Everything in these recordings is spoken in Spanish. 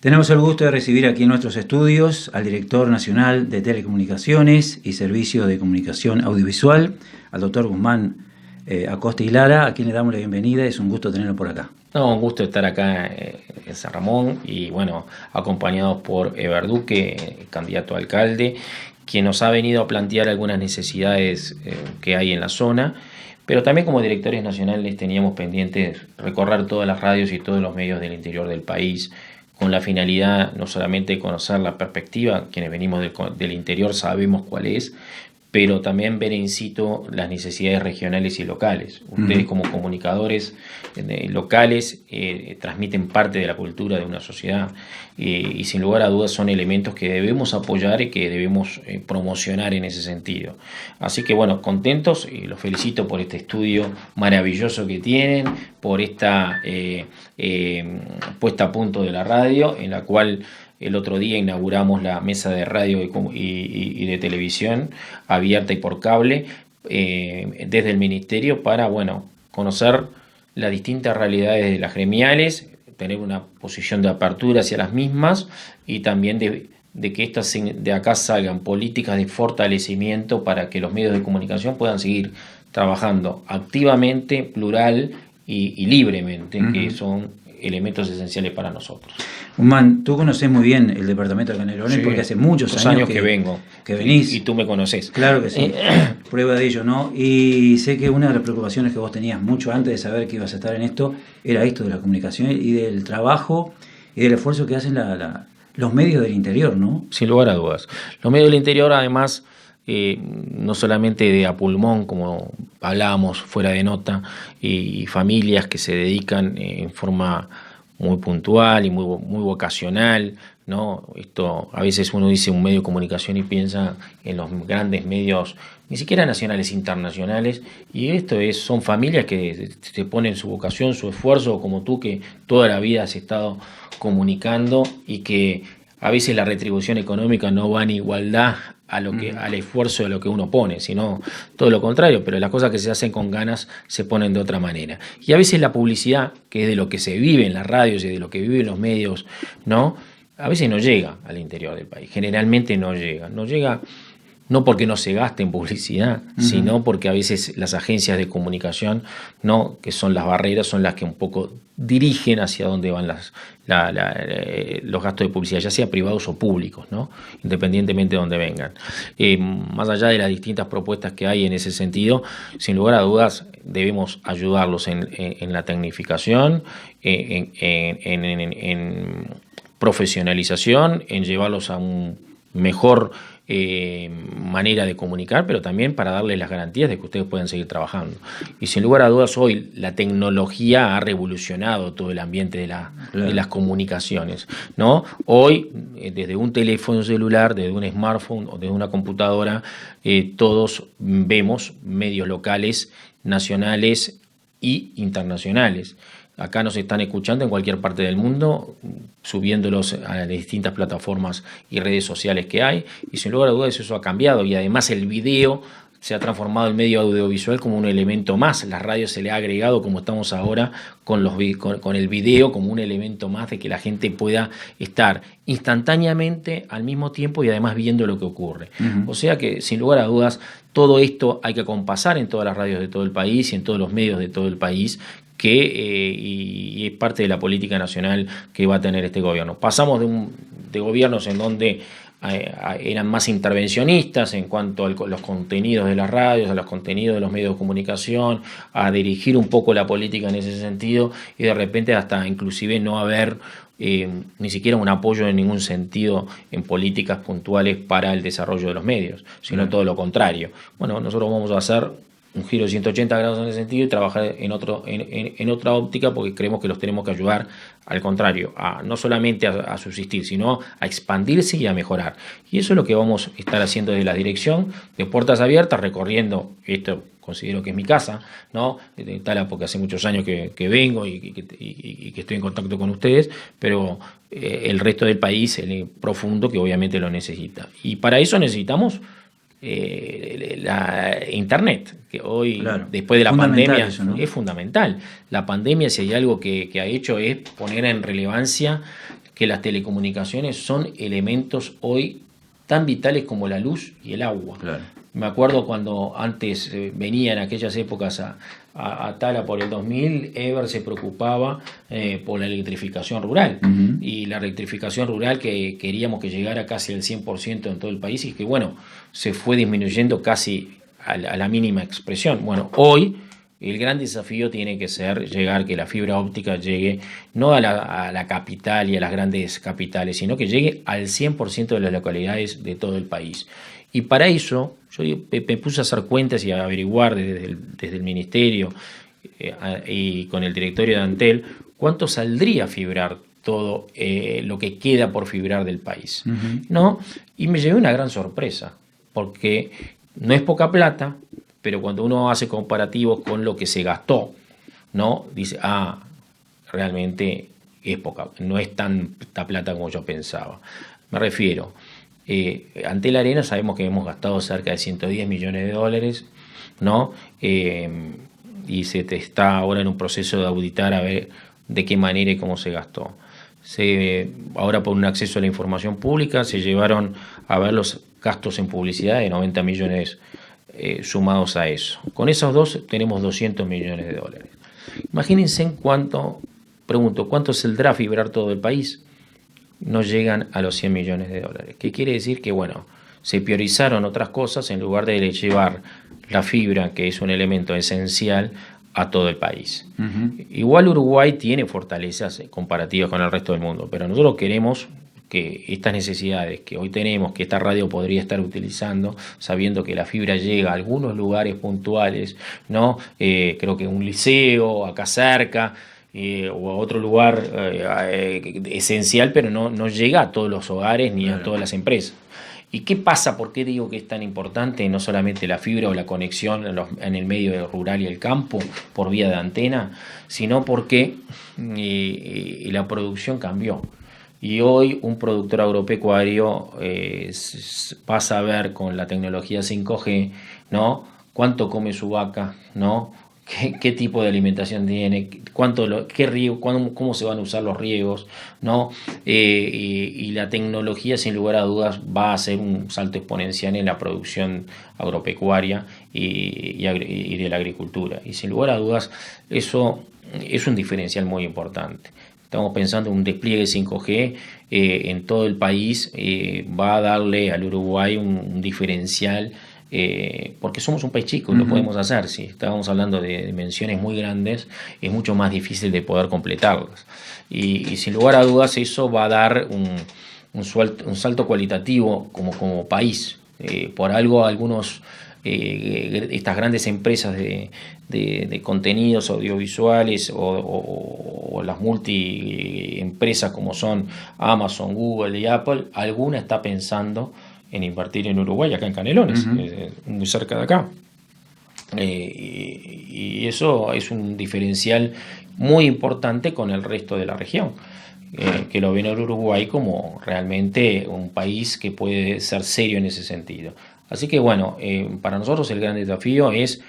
Tenemos el gusto de recibir aquí en nuestros estudios al director nacional de Telecomunicaciones y Servicios de Comunicación Audiovisual, al doctor Guzmán Acosta y Lara, a quien le damos la bienvenida. Es un gusto tenerlo por acá. No, un gusto estar acá en San Ramón y bueno, acompañados por Eber Duque, candidato a alcalde, quien nos ha venido a plantear algunas necesidades que hay en la zona, pero también como directores nacionales teníamos pendientes recorrer todas las radios y todos los medios del interior del país, con la finalidad no solamente de conocer la perspectiva, quienes venimos del interior sabemos cuál es, pero también ver in situ las necesidades regionales y locales. Ustedes como comunicadores locales transmiten parte de la cultura de una sociedad y sin lugar a dudas son elementos que debemos apoyar y que debemos promocionar en ese sentido. Así que bueno, contentos y los felicito por este estudio maravilloso que tienen, por esta puesta a punto de la radio, en la cual el otro día inauguramos la mesa de radio y de televisión abierta y por cable desde el Ministerio para, bueno, conocer las distintas realidades de las gremiales, tener una posición de apertura hacia las mismas y también de que de acá salgan políticas de fortalecimiento para que los medios de comunicación puedan seguir trabajando activamente, plural y libremente, que son elementos esenciales para nosotros. Guzmán, tú conoces muy bien el departamento de Canelones, sí, porque hace muchos años que vengo, que venís. Y tú me conoces. Claro que sí, prueba de ello, ¿no? Y sé que una de las preocupaciones que vos tenías mucho antes de saber que ibas a estar en esto, era esto de la comunicación y del trabajo y del esfuerzo que hacen los medios del interior, ¿no? Sin lugar a dudas. Los medios del interior, además, no solamente de a pulmón, como hablábamos fuera de nota, y familias que se dedican en forma muy puntual y muy vocacional, ¿no? Esto a veces uno dice un medio de comunicación y piensa en los grandes medios, ni siquiera nacionales, internacionales, y son familias que te ponen su vocación, su esfuerzo, como tú que toda la vida has estado comunicando y que a veces la retribución económica no va en igualdad al esfuerzo de lo que uno pone, sino todo lo contrario, pero las cosas que se hacen con ganas se ponen de otra manera. Y a veces la publicidad, que es de lo que se vive en las radios y de lo que viven los medios, ¿no? A veces no llega al interior del país, generalmente no llega no porque no se gaste en publicidad, sino porque a veces las agencias de comunicación, ¿no?, que son las barreras, son las que un poco dirigen hacia dónde van los gastos de publicidad, ya sea privados o públicos, ¿no?, independientemente de dónde vengan. Más allá de las distintas propuestas que hay en ese sentido, sin lugar a dudas debemos ayudarlos en la tecnificación, en profesionalización, en llevarlos a un mejor manera de comunicar, pero también para darles las garantías de que ustedes pueden seguir trabajando. Y sin lugar a dudas hoy la tecnología ha revolucionado todo el ambiente de las comunicaciones, ¿no? Hoy desde un teléfono celular, desde un smartphone o desde una computadora, todos vemos medios locales, nacionales y internacionales. Acá nos están escuchando en cualquier parte del mundo, subiéndolos a las distintas plataformas y redes sociales que hay, y sin lugar a dudas eso ha cambiado, y además el video se ha transformado el medio audiovisual como un elemento más. La radio se le ha agregado, como estamos ahora, con el video como un elemento más de que la gente pueda estar instantáneamente al mismo tiempo y además viendo lo que ocurre. O sea que, sin lugar a dudas, todo esto hay que acompasar en todas las radios de todo el país y en todos los medios de todo el país, y es parte de la política nacional que va a tener este gobierno. Pasamos de gobiernos en donde eran más intervencionistas en cuanto a los contenidos de las radios, a los contenidos de los medios de comunicación, a dirigir un poco la política en ese sentido, y de repente hasta inclusive no haber ni siquiera un apoyo en ningún sentido en políticas puntuales para el desarrollo de los medios, sino todo lo contrario. Bueno, nosotros vamos a hacer un giro de 180 grados en ese sentido y trabajar en otra óptica, porque creemos que los tenemos que ayudar, al contrario, no solamente a subsistir, sino a expandirse y a mejorar. Y eso es lo que vamos a estar haciendo desde la dirección de Puertas Abiertas, recorriendo esto. Considero que es mi casa, ¿no? Porque hace muchos años que vengo y que estoy en contacto con ustedes, pero el resto del país, el profundo, que obviamente lo necesita. Y para eso necesitamos la internet, que hoy, claro, después de la pandemia, eso, ¿no?, es fundamental. La pandemia, si hay algo que ha hecho, es poner en relevancia que las telecomunicaciones son elementos hoy tan vitales como la luz y el agua. Claro. Me acuerdo cuando antes venía en aquellas épocas a Tala por el 2000, Ever se preocupaba por la electrificación rural. Uh-huh. Y la electrificación rural que queríamos que llegara casi al 100% en todo el país y que, bueno, se fue disminuyendo casi a la mínima expresión. Bueno, hoy el gran desafío tiene que ser que la fibra óptica llegue no a la capital y a las grandes capitales, sino que llegue al 100% de las localidades de todo el país. Y para eso yo me puse a hacer cuentas y a averiguar desde el ministerio y con el directorio de Antel cuánto saldría fibrar todo lo que queda por fibrar del país. Uh-huh. ¿No? Y me llevé una gran sorpresa, porque no es poca plata, pero cuando uno hace comparativos con lo que se gastó, ¿no? Dice, realmente es poca, no es tanta plata como yo pensaba. Me refiero, Antel Arena sabemos que hemos gastado cerca de 110 millones de dólares, ¿no? Y se está ahora en un proceso de auditar a ver de qué manera y cómo se gastó. Ahora por un acceso a la información pública se llevaron a ver los gastos en publicidad de 90 millones sumados a eso. Con esos dos tenemos 200 millones de dólares. Imagínense ¿cuánto saldrá fibrar todo el país? No llegan a los 100 millones de dólares. ¿Qué quiere decir? Que bueno, se priorizaron otras cosas en lugar de llevar la fibra, que es un elemento esencial, a todo el país. Uh-huh. Igual Uruguay tiene fortalezas comparativas con el resto del mundo, pero nosotros queremos que estas necesidades que hoy tenemos, que esta radio podría estar utilizando, sabiendo que la fibra llega a algunos lugares puntuales, ¿no? Creo que un liceo acá cerca, o a otro lugar esencial, pero no llega a todos los hogares ni a todas las empresas. ¿Y qué pasa? ¿Por qué digo que es tan importante no solamente la fibra o la conexión en el medio rural y el campo por vía de antena, sino porque la producción cambió? Y hoy un productor agropecuario pasa a ver con la tecnología 5G, ¿no? Cuánto come su vaca, ¿no? ¿Qué tipo de alimentación tiene? ¿Qué riego? ¿Cómo se van a usar los riegos? ¿No? Y la tecnología, sin lugar a dudas, va a hacer un salto exponencial en la producción agropecuaria y de la agricultura. Y sin lugar a dudas, eso es un diferencial muy importante. Estamos pensando en un despliegue 5G en todo el país, va a darle al Uruguay un diferencial, porque somos un país chico y lo podemos hacer. Si estábamos hablando de dimensiones muy grandes, es mucho más difícil de poder completarlas. Y sin lugar a dudas eso va a dar un salto cualitativo como país. Por algo algunos estas grandes empresas de contenidos audiovisuales o las multiempresas como son Amazon, Google y Apple, alguna está pensando en invertir en Uruguay, acá en Canelones, muy cerca de acá. Y eso es un diferencial muy importante con el resto de la región, que lo ven al Uruguay como realmente un país que puede ser serio en ese sentido. Así que bueno, para nosotros el gran desafío es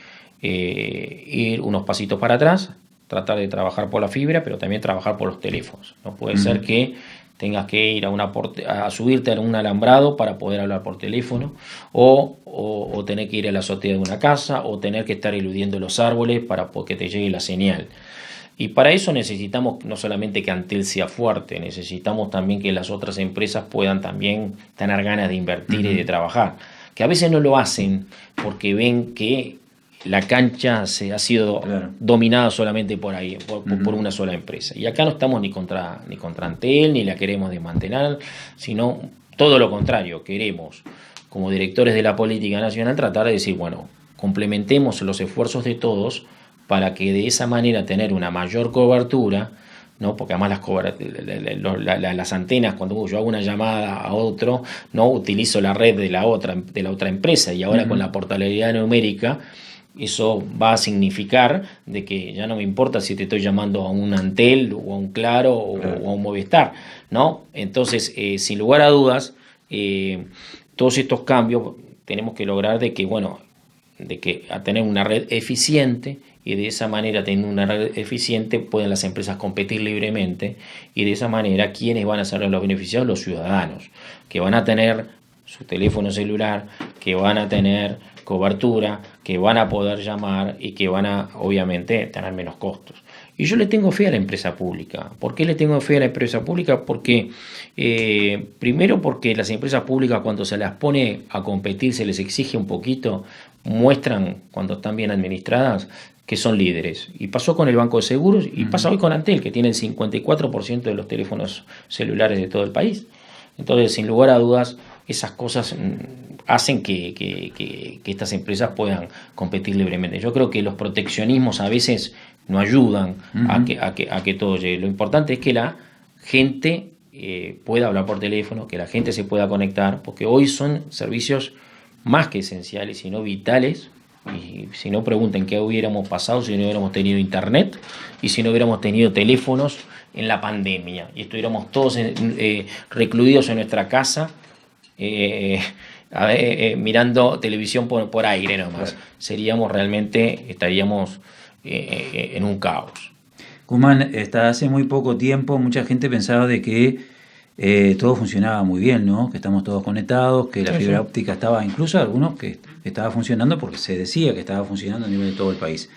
ir unos pasitos para atrás, tratar de trabajar por la fibra, pero también trabajar por los teléfonos. No puede ser que tengas que ir a subirte a un alambrado para poder hablar por teléfono, o tener que ir a la azotea de una casa, o tener que estar eludiendo los árboles para que te llegue la señal. Y para eso necesitamos no solamente que Antel sea fuerte, necesitamos también que las otras empresas puedan también tener ganas de invertir y de trabajar, que a veces no lo hacen porque ven que la cancha ha sido dominada solamente por ahí, por una sola empresa. Y acá no estamos ni contra Antel, ni la queremos desmantelar, sino todo lo contrario. Queremos, como directores de la política nacional, tratar de decir, bueno, complementemos los esfuerzos de todos para que de esa manera tener una mayor cobertura, ¿no? Porque además las antenas, cuando yo hago una llamada a otro, no utilizo la red de la otra empresa, y ahora con la portabilidad numérica, eso va a significar de que ya no me importa si te estoy llamando a un Antel o a un Claro o a un Movistar, ¿no? Entonces, sin lugar a dudas, todos estos cambios tenemos que lograr de que, bueno, de que a tener una red eficiente, y de esa manera, teniendo una red eficiente, pueden las empresas competir libremente, y de esa manera, ¿quiénes van a ser los beneficiados? Los ciudadanos, que van a tener su teléfono celular, que van a tener cobertura, que van a poder llamar y que van a, obviamente, tener menos costos. Y yo le tengo fe a la empresa pública. ¿Por qué le tengo fe a la empresa pública? Porque, primero, porque las empresas públicas, cuando se las pone a competir, se les exige un poquito, muestran, cuando están bien administradas, que son líderes. Y pasó con el Banco de Seguros y pasa hoy con Antel, que tiene el 54% de los teléfonos celulares de todo el país. Entonces, sin lugar a dudas, esas cosas hacen que estas empresas puedan competir libremente. Yo creo que los proteccionismos a veces no ayudan a que todo llegue. Lo importante es que la gente pueda hablar por teléfono, que la gente se pueda conectar, porque hoy son servicios más que esenciales, sino vitales. Y si no, pregunten qué hubiéramos pasado si no hubiéramos tenido internet y si no hubiéramos tenido teléfonos en la pandemia y estuviéramos todos recluidos en nuestra casa mirando televisión por aire nomás. Claro. Estaríamos en un caos. Guzmán, hasta hace muy poco tiempo mucha gente pensaba de que todo funcionaba muy bien, ¿no? Que estamos todos conectados, que la fibra óptica estaba, incluso algunos que estaba funcionando porque se decía que estaba funcionando a nivel de todo el país.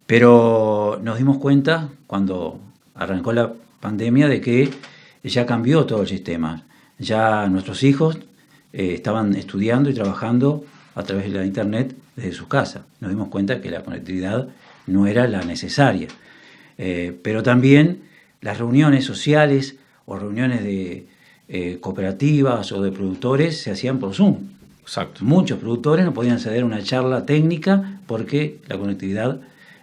Pero nos dimos cuenta cuando arrancó la pandemia de que ya cambió todo el sistema. Ya nuestros hijos estaban estudiando y trabajando a través de la internet desde sus casas. Nos dimos cuenta que la conectividad no era la necesaria. Pero también las reuniones sociales o reuniones de cooperativas o de productores se hacían por Zoom. Exacto. Muchos productores no podían acceder a una charla técnica porque la conectividad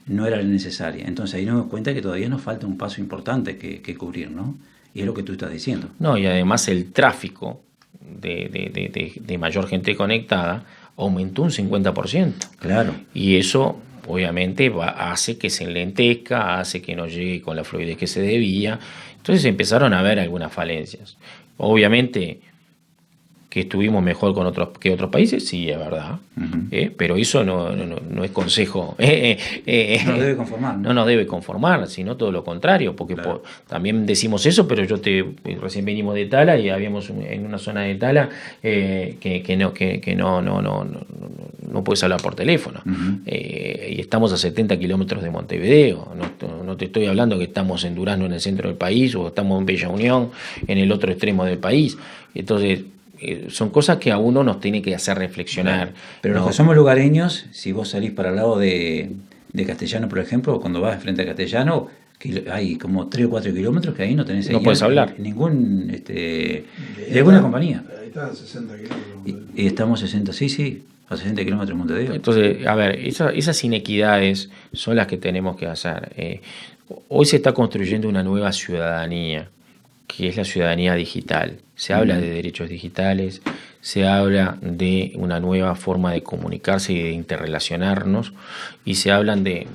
no era la necesaria. Entonces ahí nos damos cuenta que todavía nos falta un paso importante que cubrir, ¿no? Y es lo que tú estás diciendo. No, y además el tráfico de mayor gente conectada aumentó un 50%. Claro. Y eso obviamente hace que se enlentezca, hace que no llegue con la fluidez que se debía. Entonces empezaron a haber algunas falencias. Obviamente que estuvimos mejor que otros países, sí, es verdad. Pero eso no es consejo. No nos debe conformar. No nos debe conformar, sino todo lo contrario, porque claro. También decimos eso, pero recién venimos de Tala y habíamos en una zona de Tala que no puedes hablar por teléfono. Y estamos a 70 kilómetros de Montevideo. No te estoy hablando que estamos en Durazno, en el centro del país, o estamos en Bella Unión, en el otro extremo del país. Entonces, son cosas que a uno nos tiene que hacer reflexionar. Pero los que somos lugareños, si vos salís para el lado de Castellano, por ejemplo, cuando vas frente a Castellano, que hay como 3 o 4 kilómetros que ahí no tenés no puedes hablar ningún de alguna compañía. Ahí está a 60 kilómetros. Y estamos a 60 kilómetros de Montevideo. Entonces, a ver, esas inequidades son las que tenemos que hacer. Hoy se está construyendo una nueva ciudadanía, que es la ciudadanía digital. Se habla de derechos digitales, se habla de una nueva forma de comunicarse y de interrelacionarnos, y se hablan de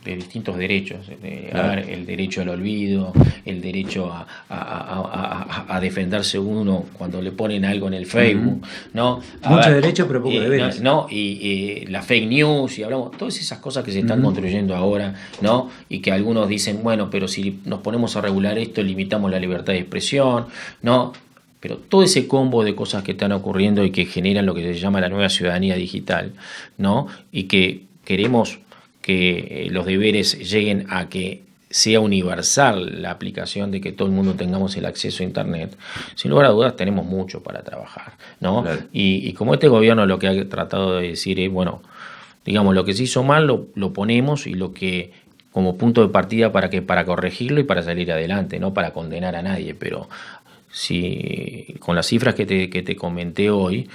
distintos derechos, claro. El derecho al olvido, el derecho a defenderse uno cuando le ponen algo en el Facebook, ¿no? Mucho derecho, pero poco deberes. ¿no? Y la fake news, y hablamos, todas esas cosas que se están construyendo ahora, ¿no? Y que algunos dicen, bueno, pero si nos ponemos a regular esto, limitamos la libertad de expresión, ¿no? Pero todo ese combo de cosas que están ocurriendo y que generan lo que se llama la nueva ciudadanía digital, ¿no? Y que queremos que los deberes lleguen a que sea universal la aplicación de que todo el mundo tengamos el acceso a Internet, sin lugar a dudas tenemos mucho para trabajar, ¿no? Claro. Y como este gobierno lo que ha tratado de decir es, bueno, digamos, lo que se hizo mal lo ponemos, y lo que como punto de partida para corregirlo y para salir adelante, no para condenar a nadie. Pero si con las cifras que te comenté hoy,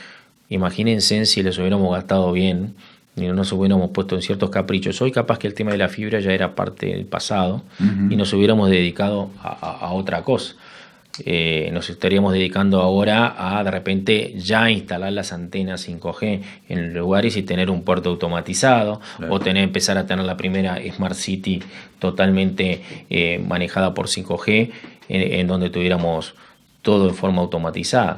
imagínense si les hubiéramos gastado bien y no nos hubiéramos puesto en ciertos caprichos. Hoy capaz que el tema de la fibra ya era parte del pasado y nos hubiéramos dedicado a otra cosa. Nos estaríamos dedicando ahora a de repente ya instalar las antenas 5G en lugares y tener un puerto automatizado, claro. O empezar a tener la primera Smart City totalmente manejada por 5G, en donde tuviéramos todo de forma automatizada.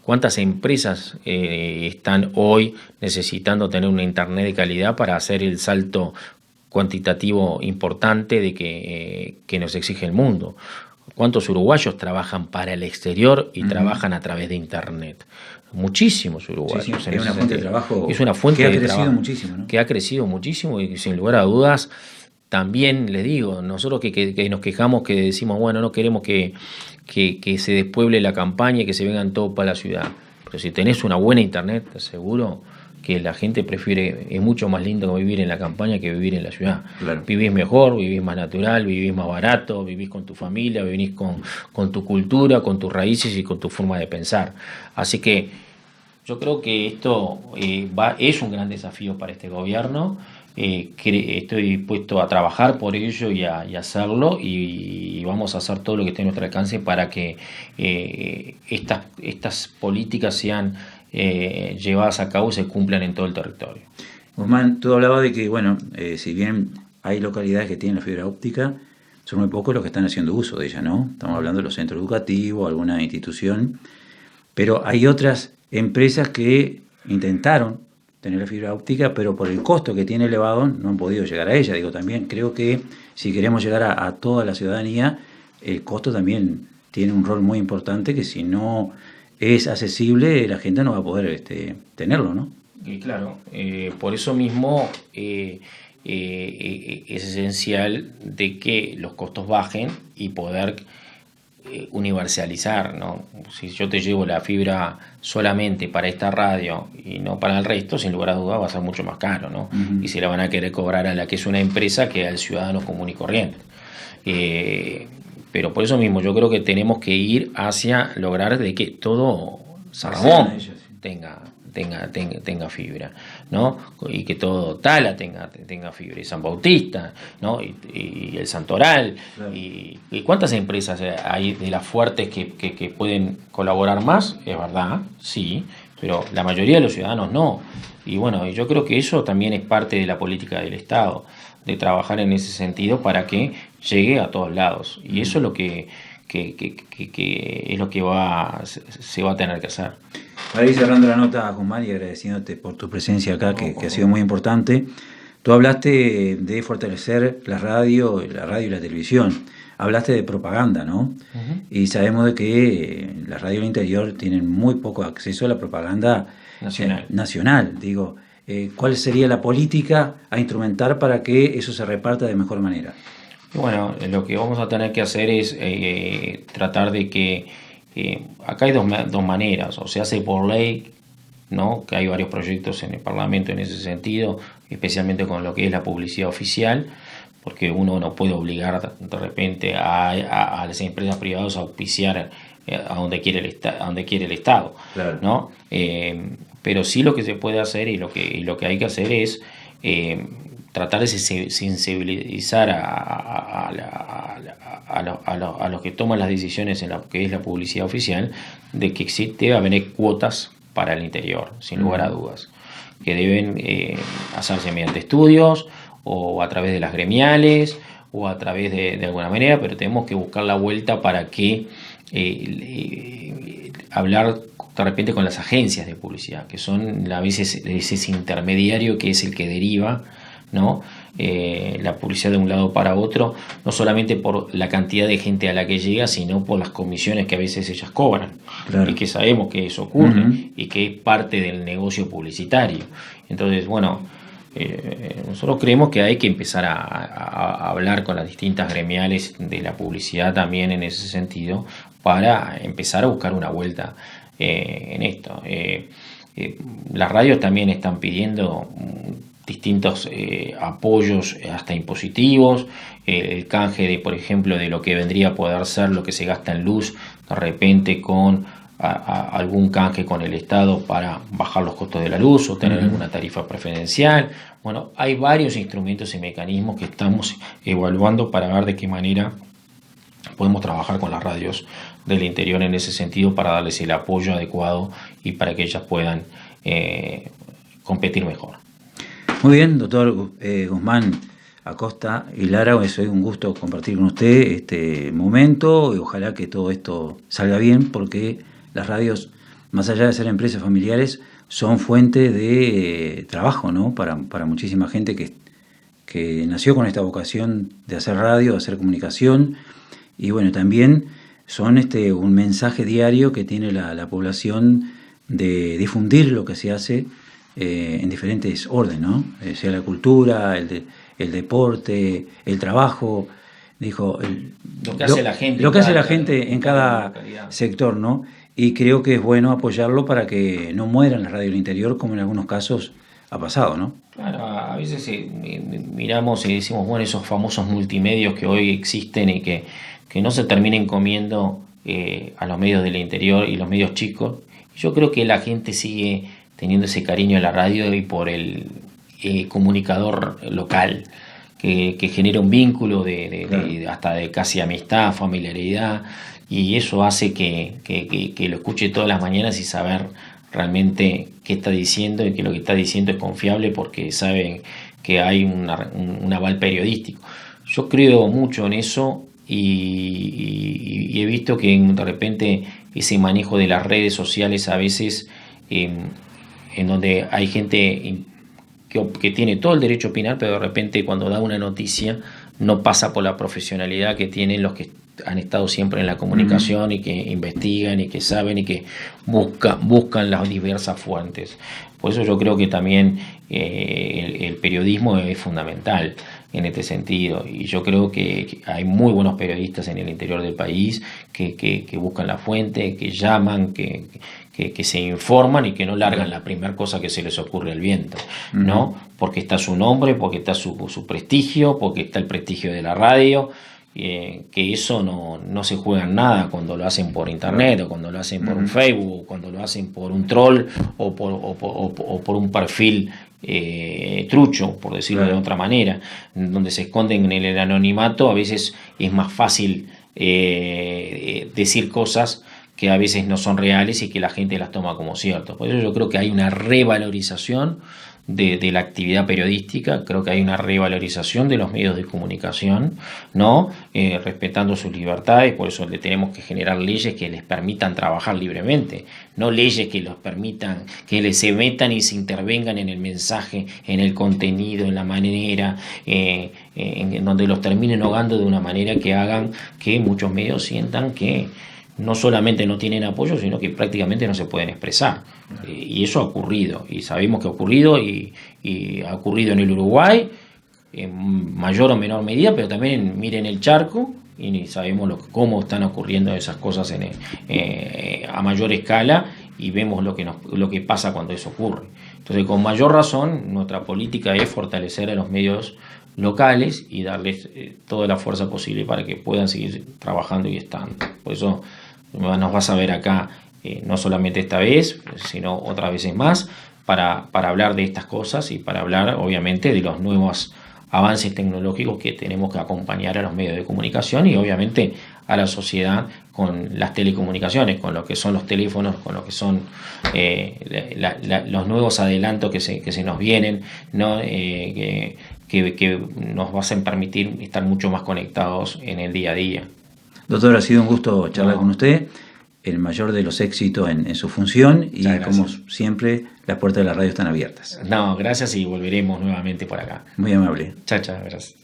¿Cuántas empresas están hoy necesitando tener una internet de calidad para hacer el salto cuantitativo importante de que nos exige el mundo? ¿Cuántos uruguayos trabajan para el exterior y trabajan a través de internet? Muchísimos uruguayos. Sí, sí, es una fuente de trabajo, es una fuente que ha de crecido trabajo muchísimo, ¿no? que ha crecido muchísimo y sin lugar a dudas. También les digo, nosotros que nos quejamos, que decimos, bueno, no queremos que se despueble la campaña y que se vengan todos para la ciudad. Pero si tenés una buena internet, te aseguro que la gente prefiere, es mucho más lindo vivir en la campaña que vivir en la ciudad. Claro. Vivís mejor, vivís más natural, vivís más barato, vivís con tu familia, vivís con tu cultura, con tus raíces y con tu forma de pensar. Así que yo creo que esto es un gran desafío para este gobierno. Estoy dispuesto a trabajar por ello y a hacerlo, y vamos a hacer todo lo que esté a nuestro alcance para que estas políticas sean llevadas a cabo y se cumplan en todo el territorio. Guzmán, tú hablabas de que, bueno, si bien hay localidades que tienen la fibra óptica, son muy pocos los que están haciendo uso de ella, ¿no? Estamos hablando de los centros educativos, alguna institución, pero hay otras empresas que intentaron tener la fibra óptica, pero por el costo que tiene elevado no han podido llegar a ella. Digo, también creo que si queremos llegar a toda la ciudadanía, el costo también tiene un rol muy importante, que si no es accesible, la gente no va a poder tenerlo, ¿no? Y claro, por eso mismo es esencial de que los costos bajen y poder universalizar, ¿no? Si yo te llevo la fibra solamente para esta radio y no para el resto, sin lugar a dudas va a ser mucho más caro, ¿no? Uh-huh. Y se la van a querer cobrar a la que es una empresa que al ciudadano común y corriente. Pero por eso mismo yo creo que tenemos que ir hacia lograr de que todo Sarrabón tenga fibra, ¿no? Y que todo Tala tenga fibra, y San Bautista, ¿no? Y el Santoral, claro. Y cuántas empresas hay de las fuertes que pueden colaborar más, es verdad, sí, pero la mayoría de los ciudadanos no. Y bueno, yo creo que eso también es parte de la política del Estado, de trabajar en ese sentido para que llegue a todos lados. Y eso es lo que es lo que se va a tener que hacer. Para ir cerrando la nota, Guzmán, y agradeciéndote por tu presencia acá, que ha sido muy importante. Tú hablaste de fortalecer la radio y la televisión. Hablaste de propaganda, ¿no? Uh-huh. Y sabemos de que la radio del interior tienen muy poco acceso a la propaganda nacional. Digo, ¿cuál sería la política a instrumentar para que eso se reparta de mejor manera? Bueno, lo que vamos a tener que hacer es tratar de que acá hay dos maneras, o se hace por ley, ¿no? Que hay varios proyectos en el Parlamento en ese sentido, especialmente con lo que es la publicidad oficial, porque uno no puede obligar de repente a las empresas privadas a auspiciar a donde quiere el Estado, claro. ¿No? Pero sí lo que se puede hacer y lo que hay que hacer es tratar de sensibilizar a los que toman las decisiones en lo que es la publicidad oficial, de que debe haber cuotas para el interior, sin lugar a dudas, que deben hacerse mediante estudios o a través de las gremiales o a través de alguna manera, pero tenemos que buscar la vuelta para que hablar de repente con las agencias de publicidad, que son a veces ese intermediario que es el que deriva, ¿no? La publicidad de un lado para otro, no solamente por la cantidad de gente a la que llega, sino por las comisiones que a veces ellas cobran, claro. Y que sabemos que eso ocurre, uh-huh. Y que es parte del negocio publicitario. Entonces, bueno, nosotros creemos que hay que empezar a hablar con las distintas gremiales de la publicidad también en ese sentido, para empezar a buscar una vuelta en esto. Las radios también están pidiendo distintos apoyos hasta impositivos, el canje por ejemplo, de lo que vendría a poder ser lo que se gasta en luz, de repente con algún canje con el Estado para bajar los costos de la luz o tener alguna tarifa preferencial. Bueno, hay varios instrumentos y mecanismos que estamos evaluando para ver de qué manera podemos trabajar con las radios del interior en ese sentido, para darles el apoyo adecuado y para que ellas puedan competir mejor. Muy bien, doctor Guzmán Acosta y Lara, es un gusto compartir con usted este momento, y ojalá que todo esto salga bien, porque las radios, más allá de ser empresas familiares, son fuente de trabajo, ¿no? Para muchísima gente que nació con esta vocación de hacer radio, de hacer comunicación, y bueno, también son un mensaje diario que tiene la población de difundir lo que se hace en diferentes órdenes, ¿no? Sea la cultura, el deporte, el trabajo, lo que hace la gente. Lo que hace la gente en cada sector, ¿no? Y creo que es bueno apoyarlo para que no mueran las radios del interior, como en algunos casos ha pasado, ¿no? Claro, a veces miramos y decimos, bueno, esos famosos multimedios que hoy existen y que no se terminen comiendo a los medios del interior y los medios chicos. Yo creo que la gente sigue teniendo ese cariño a la radio y por el comunicador local, que genera un vínculo hasta de casi amistad, familiaridad, y eso hace que lo escuche todas las mañanas y saber realmente qué está diciendo y que lo que está diciendo es confiable porque sabe que hay un aval periodístico. Yo creo mucho en eso y he visto que de repente ese manejo de las redes sociales a veces en donde hay gente que tiene todo el derecho a opinar, pero de repente cuando da una noticia no pasa por la profesionalidad que tienen los que han estado siempre en la comunicación y que investigan y que saben y que buscan las diversas fuentes. Por eso yo creo que también el periodismo es fundamental en este sentido, y yo creo que hay muy buenos periodistas en el interior del país que buscan la fuente, que llaman, que se informan y que no largan la primera cosa que se les ocurre al viento, ¿no? Porque está su nombre, porque está su prestigio, porque está el prestigio de la radio, que eso no se juega en nada cuando lo hacen por internet o cuando lo hacen por un Facebook o cuando lo hacen por un troll o por un perfil trucho, por decirlo de otra manera, donde se esconden en el anonimato. A veces es más fácil decir cosas que a veces no son reales y que la gente las toma como cierto. Por eso yo creo que hay una revalorización de la actividad periodística, creo que hay una revalorización de los medios de comunicación, ¿no? Respetando sus libertades. Por eso le tenemos que generar leyes que les permitan trabajar libremente, no leyes que los permitan, que se metan y se intervengan en el mensaje, en el contenido, en la manera, en donde los terminen ahogando de una manera que hagan que muchos medios sientan que no solamente no tienen apoyo, sino que prácticamente no se pueden expresar. Y eso ha ocurrido, y sabemos que ha ocurrido, y ha ocurrido en el Uruguay, en mayor o menor medida, pero también miren el charco, y sabemos cómo están ocurriendo esas cosas a mayor escala, y vemos lo que pasa cuando eso ocurre. Entonces, con mayor razón, nuestra política es fortalecer a los medios locales y darles toda la fuerza posible para que puedan seguir trabajando y estando. Por eso nos vas a ver acá, no solamente esta vez, sino otras veces más, para hablar de estas cosas y para hablar, obviamente, de los nuevos avances tecnológicos que tenemos que acompañar a los medios de comunicación y, obviamente, a la sociedad con las telecomunicaciones, con lo que son los teléfonos, con lo que son los nuevos adelantos que se nos vienen, ¿no? Que nos van a permitir estar mucho más conectados en el día a día. Doctor, ha sido un gusto charlar con usted, el mayor de los éxitos en su función, y como siempre, las puertas de la radio están abiertas. No, gracias, y volveremos nuevamente por acá. Muy amable. Chao, gracias.